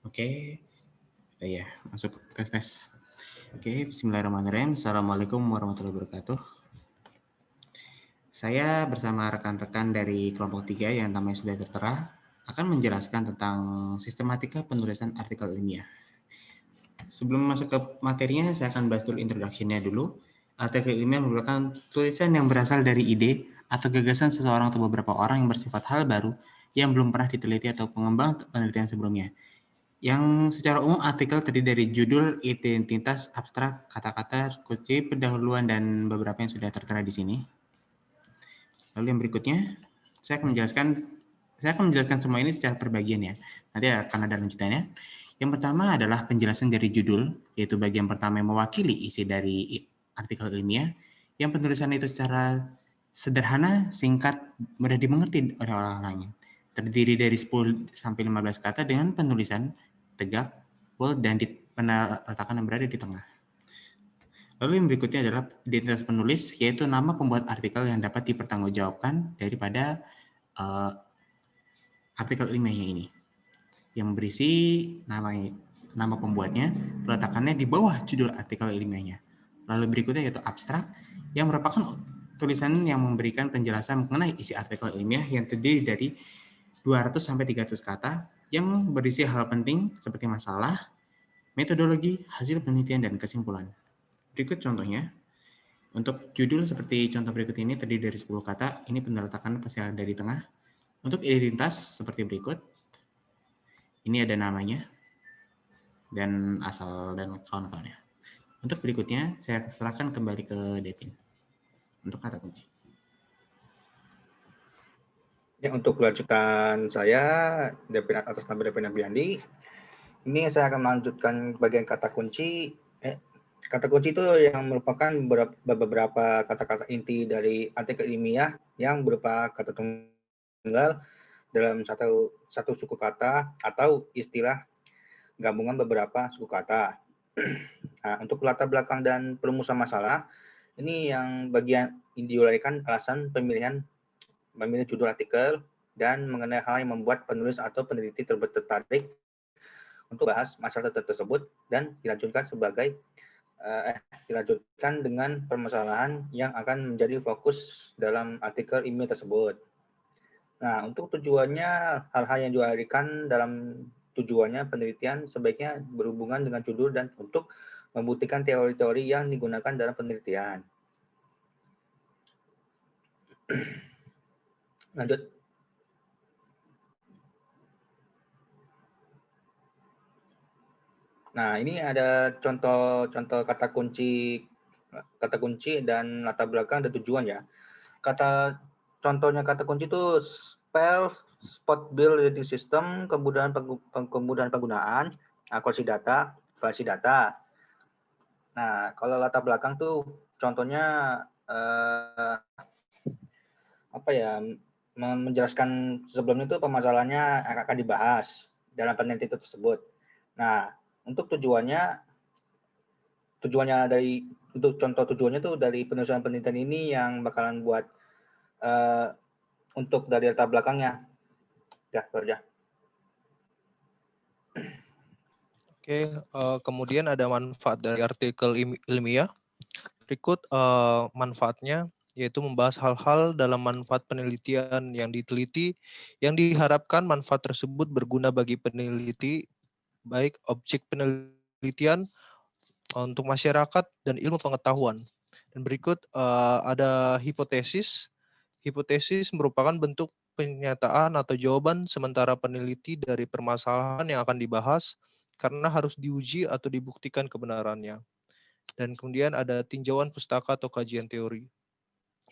Oke, ya, masuk tes. Oke, bismillahirrahmanirrahim. Assalamualaikum warahmatullahi wabarakatuh. Saya bersama rekan-rekan dari kelompok 3 yang namanya sudah tertera akan menjelaskan tentang sistematika penulisan artikel ilmiah. Sebelum masuk ke materinya, saya akan bahas dulu introduction-nya dulu. Artikel ilmiah merupakan tulisan yang berasal dari ide atau gagasan seseorang atau beberapa orang yang bersifat hal baru yang belum pernah diteliti atau pengembang penelitian sebelumnya. Yang secara umum artikel terdiri dari judul, identitas, abstrak, kata-kata, kunci, pendahuluan, dan beberapa yang sudah tertera di sini. Lalu yang berikutnya, saya akan menjelaskan semua ini secara perbagian ya. Nanti akan ada lanjutannya. Yang pertama adalah penjelasan dari judul, yaitu bagian pertama yang mewakili isi dari artikel ilmiah, yang penulisan itu secara sederhana, singkat, mudah dimengerti oleh orang lain. Terdiri dari 10 sampai 15 kata dengan penulisan tegak, bold, dan letakkan yang berada di tengah. Lalu yang berikutnya adalah identitas penulis, yaitu nama pembuat artikel yang dapat dipertanggungjawabkan daripada artikel ilmiahnya ini. Yang berisi nama pembuatnya, peletakannya di bawah judul artikel ilmiahnya. Lalu berikutnya yaitu abstrak, yang merupakan tulisan yang memberikan penjelasan mengenai isi artikel ilmiah yang terdiri dari 200 sampai 300 kata yang berisi hal penting seperti masalah, metodologi, hasil penelitian, dan kesimpulan. Berikut contohnya. Untuk judul seperti contoh berikut ini terdiri dari 10 kata, ini peneletakan pasti ada di tengah. Untuk identitas seperti berikut, ini ada namanya, dan asal dan kawan-kawannya. Untuk berikutnya, saya serahkan kembali ke Devin untuk kata kunci. Ya, untuk kelanjutan saya, Devin atas nama Devin Abiandi, ini saya akan melanjutkan bagian kata kunci. Kata kunci itu yang merupakan beberapa kata-kata inti dari artikel ilmiah yang berupa kata tunggal dalam satu suku kata atau istilah gabungan beberapa suku kata. Nah, untuk latar belakang dan perumusan masalah, ini yang bagian diuraikan alasan memilih judul artikel dan mengenai hal yang membuat penulis atau peneliti tertarik untuk bahas masalah tersebut dan dilanjutkan dengan permasalahan yang akan menjadi fokus dalam artikel ilmiah tersebut. Nah, untuk tujuannya, hal-hal yang diuraikan dalam tujuannya penelitian sebaiknya berhubungan dengan judul dan untuk membuktikan teori-teori yang digunakan dalam penelitian. Lanjut. Nah, ini ada contoh kata kunci dan latar belakang dan tujuan ya. Contohnya kata kunci itu spell, spot build rating system, kemudahan penggunaan, akurasi data, validasi data. Nah, kalau latar belakang tuh contohnya menjelaskan sebelumnya itu permasalahannya akan dibahas dalam penelitian tersebut. Nah, untuk tujuannya untuk contoh tujuannya tuh dari penulisan penelitian ini yang bakalan buat untuk dari latar belakangnya. Ya, kerja. Oke, kemudian ada manfaat dari artikel ilmiah. Berikut manfaatnya, yaitu membahas hal-hal dalam manfaat penelitian yang diteliti, yang diharapkan manfaat tersebut berguna bagi peneliti, baik objek penelitian, untuk masyarakat, dan ilmu pengetahuan. Dan berikut ada hipotesis. Hipotesis merupakan bentuk pernyataan atau jawaban sementara peneliti dari permasalahan yang akan dibahas karena harus diuji atau dibuktikan kebenarannya. Dan kemudian ada tinjauan pustaka atau kajian teori,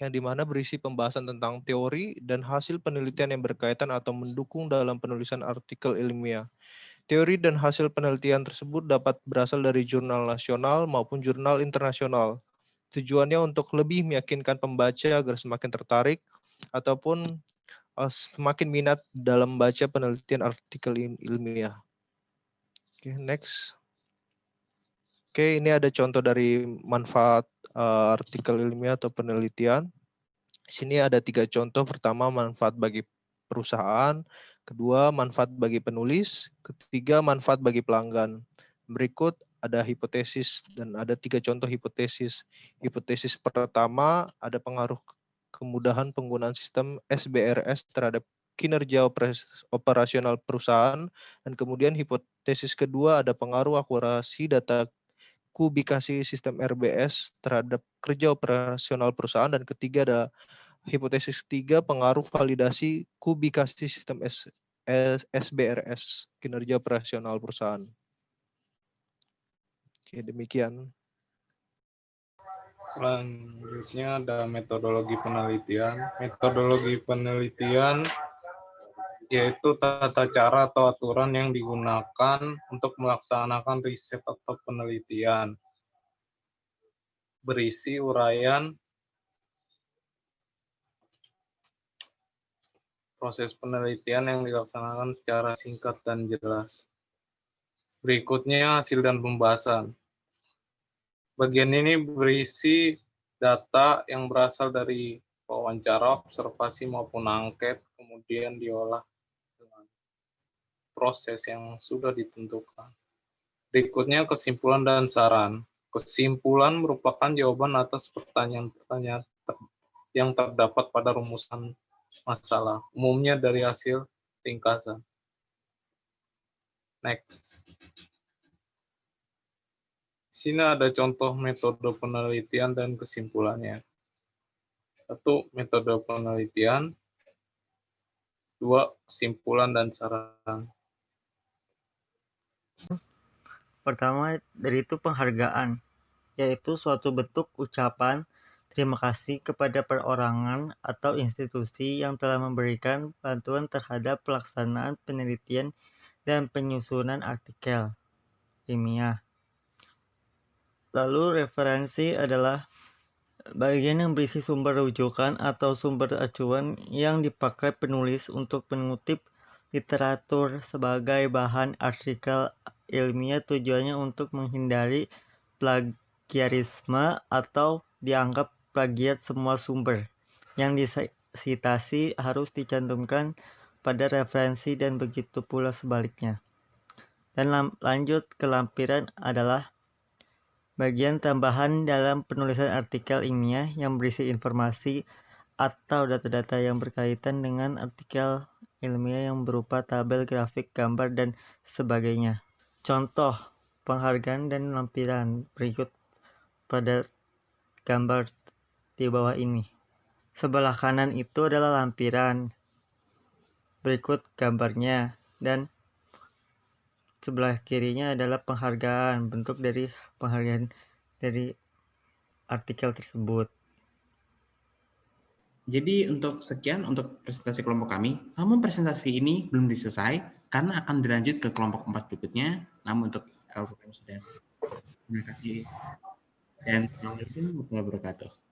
yang dimana berisi pembahasan tentang teori dan hasil penelitian yang berkaitan atau mendukung dalam penulisan artikel ilmiah. Teori dan hasil penelitian tersebut dapat berasal dari jurnal nasional maupun jurnal internasional. Tujuannya untuk lebih meyakinkan pembaca agar semakin tertarik ataupun semakin minat dalam membaca penelitian artikel ilmiah. Oke, next. Oke, ini ada contoh dari manfaat artikel ilmiah atau penelitian. Di sini ada 3 contoh. Pertama, manfaat bagi perusahaan, Kedua, manfaat bagi penulis. Ketiga, manfaat bagi pelanggan. Berikut ada hipotesis dan ada 3 contoh hipotesis. Hipotesis pertama, ada pengaruh kemudahan penggunaan sistem SBRS terhadap kinerja operasional perusahaan. Dan kemudian hipotesis kedua, ada pengaruh akurasi data kubikasi sistem RBS terhadap kerja operasional perusahaan. Dan ketiga, ada hipotesis ketiga, pengaruh validasi kubikasi sistem SBRS, kinerja operasional perusahaan. Oke, demikian. Selanjutnya ada metodologi penelitian. Metodologi penelitian yaitu tata cara atau aturan yang digunakan untuk melaksanakan riset atau penelitian. Berisi uraian proses penelitian yang dilaksanakan secara singkat dan jelas. Berikutnya hasil dan pembahasan. Bagian ini berisi data yang berasal dari wawancara, observasi maupun angket, kemudian diolah dengan proses yang sudah ditentukan. Berikutnya kesimpulan dan saran. Kesimpulan merupakan jawaban atas pertanyaan-pertanyaan yang terdapat pada rumusan masalah, umumnya dari hasil ringkasan. Next. Di sini ada contoh metode penelitian dan kesimpulannya. 1. Metode penelitian. 2. Kesimpulan dan saran. Pertama dari itu penghargaan, yaitu suatu bentuk ucapan terima kasih kepada perorangan atau institusi yang telah memberikan bantuan terhadap pelaksanaan penelitian dan penyusunan artikel ilmiah. Lalu referensi adalah bagian yang berisi sumber rujukan atau sumber acuan yang dipakai penulis untuk mengutip literatur sebagai bahan artikel ilmiah, tujuannya untuk menghindari plagiarisme atau dianggap plagiat. Semua sumber yang disitasi harus dicantumkan pada referensi dan begitu pula sebaliknya. Dan lanjut ke lampiran adalah bagian tambahan dalam penulisan artikel ilmiah yang berisi informasi atau data-data yang berkaitan dengan artikel ilmiah yang berupa tabel, grafik, gambar, dan sebagainya. Contoh penghargaan dan lampiran berikut pada gambar di bawah ini. Sebelah kanan itu adalah lampiran, berikut gambarnya, dan sebelah kirinya adalah penghargaan, bentuk dari penghargaan dari artikel tersebut. Jadi untuk sekian untuk presentasi kelompok kami, namun presentasi ini belum selesai karena akan dilanjut ke kelompok 4 berikutnya. Namun untuk kelompok kami sudah. Terima kasih dan assalamualaikum warahmatullahi wabarakatuh.